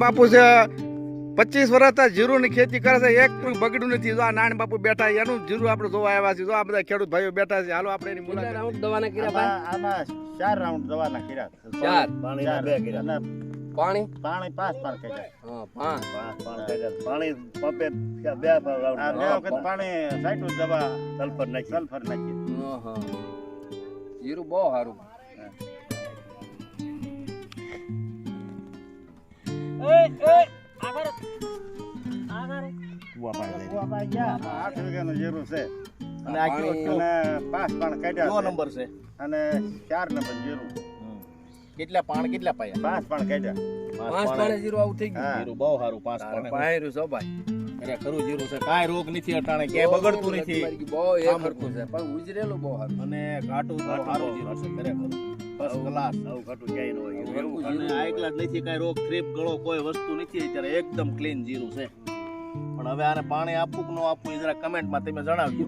બાપુ છે 25 વર્ષથી જીરું ની ખેતી કરે છે, એક પણ બગડ્યું નથી. જો આ નાન બાપુ બેઠા છે, એનું જીરું આપણે જોવા આવ્યા છે. જો આ બધા ખેડૂત ભાઈઓ બેઠા છે, હાલો આપણે એની મુલાકાત. રાઉન્ડ દવાના કર્યા ભાઈ? આમાં 4 રાઉન્ડ દવાના કર્યા. 4 પાણીના 2 કર્યા. પાણી પાણી 5 પાણ કર્યા. હા 5 પાણી પંપે 2 રાઉન્ડ. આ 2 વખત પાણી સાઈટું દવા સલ્ફર નાખી. હા જીરું બહુ સારું. આઠ વીઘાનું જીરું છે અને આ કેવો અને 5 પાણ કાઢ્યા કેવો છે. નંબર છે? અને 4 નંબર જીરું કેટલા પાણ કેટલા પાયા? 5 પાણ કાઢ્યા. 5 પાણે જીરું આવું થઈ ગયું. હા. જીરું બહુ સારું 5 પાણે. પાયરું છો ભાઈ, અરે ખરું જીરું છે, કાંઈ રોગ નથી અટાણે, ક્યાંય બગડતું નથી. બહુ એક હરખું છે પણ ઉજરેલું બહુ સારું. અને ઘાટું બહુ સારું જીરું છે ખરેખર. First class. આવું ઘટું ક્યાંય ન હોય એવું. અને આ એકલા જ નથી, કાંઈ રોગ થ્રીપ ગળો કોઈ વસ્તુ નથી. અત્યારે એકદમ ક્લીન જીરું છે. પણ હવે આને પાણી આપવું કે ન આપવું એ જરા કમેન્ટમાં તમે જણાવજો.